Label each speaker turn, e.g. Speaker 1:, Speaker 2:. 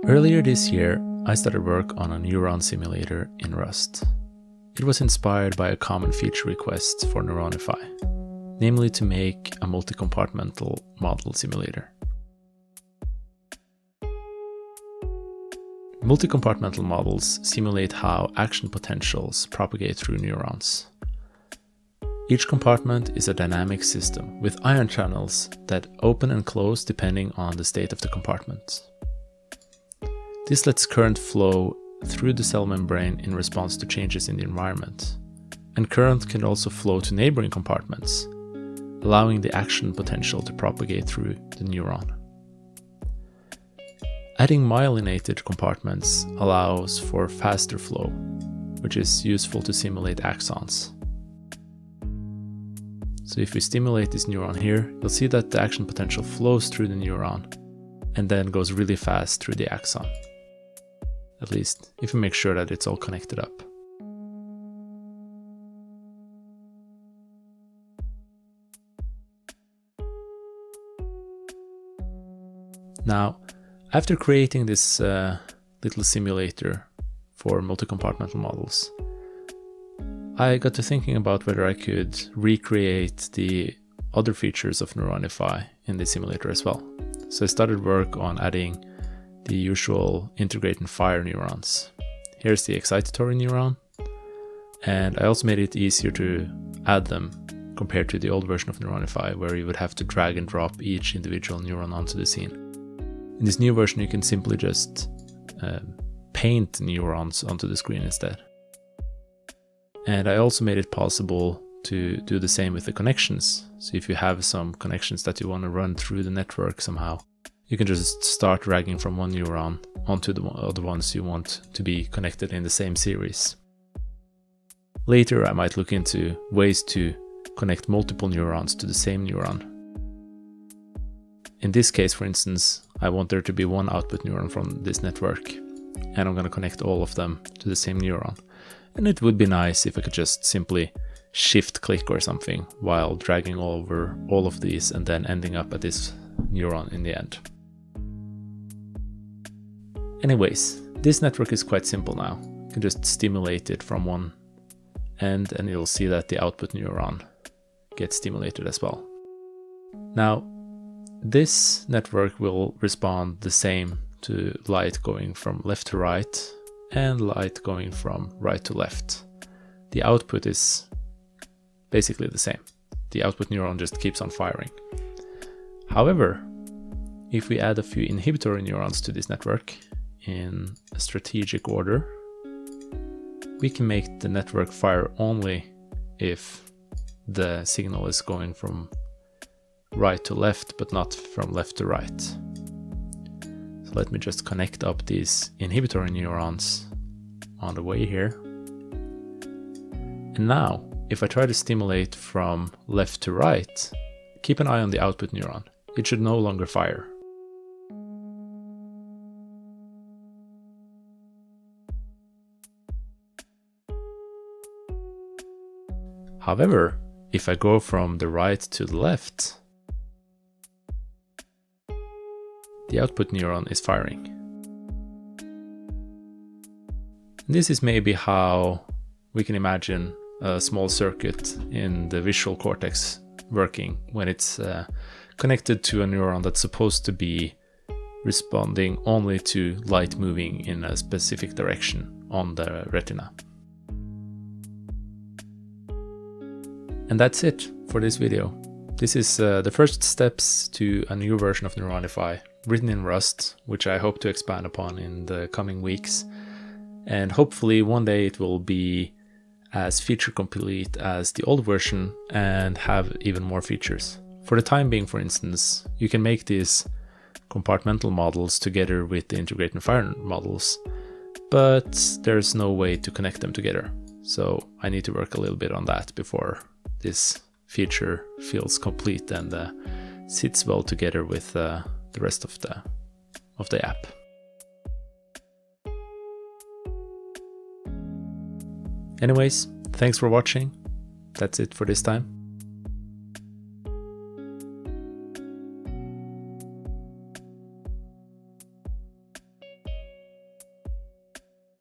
Speaker 1: Earlier this year, I started work on a neuron simulator in Rust. It was inspired by a common feature request for Neuronify, namely to make a multicompartmental model simulator. Multicompartmental models simulate how action potentials propagate through neurons. Each compartment is a dynamic system with ion channels that open and close depending on the state of the compartment. This lets current flow through the cell membrane in response to changes in the environment, and current can also flow to neighboring compartments, allowing the action potential to propagate through the neuron. Adding myelinated compartments allows for faster flow, which is useful to simulate axons. So if we stimulate this neuron here, you'll see that the action potential flows through the neuron and then goes really fast through the axon. At least if we make sure that it's all connected up. Now, after creating this little simulator for multicompartmental models, I got to thinking about whether I could recreate the other features of Neuronify in the simulator as well. So I started work on adding the usual integrate and fire neurons. Here's the excitatory neuron, and I also made it easier to add them compared to the old version of Neuronify, where you would have to drag and drop each individual neuron onto the scene. In this new version, you can simply just paint neurons onto the screen instead. And I also made it possible to do the same with the connections. So if you have some connections that you want to run through the network somehow, you can just start dragging from one neuron onto the other ones you want to be connected in the same series. Later, I might look into ways to connect multiple neurons to the same neuron. In this case, for instance, I want there to be one output neuron from this network, and I'm going to connect all of them to the same neuron. And it would be nice if I could just simply shift-click or something while dragging over all of these and then ending up at this neuron in the end. Anyways, this network is quite simple now. You can just stimulate it from one end and you'll see that the output neuron gets stimulated as well. Now, this network will respond the same to light going from left to right and light going from right to left. The output is basically the same. The output neuron just keeps on firing. However, if we add a few inhibitory neurons to this network in a strategic order, we can make the network fire only if the signal is going from right to left, but not from left to right. So let me just connect up these inhibitory neurons on the way here. And now, if I try to stimulate from left to right, keep an eye on the output neuron. It should no longer fire. However, if I go from the right to the left, the output neuron is firing. This is maybe how we can imagine a small circuit in the visual cortex working when it's connected to a neuron that's supposed to be responding only to light moving in a specific direction on the retina. And that's it for this video. This is the first steps to a new version of Neuronify written in Rust, which I hope to expand upon in the coming weeks. And hopefully one day it will be as feature complete as the old version and have even more features. For the time being, for instance, you can make these compartmental models together with the integrate and fire models, but there's no way to connect them together. So I need to work a little bit on that before this feature feels complete and sits well together with the rest of the app. Anyways, thanks for watching. That's it for this time.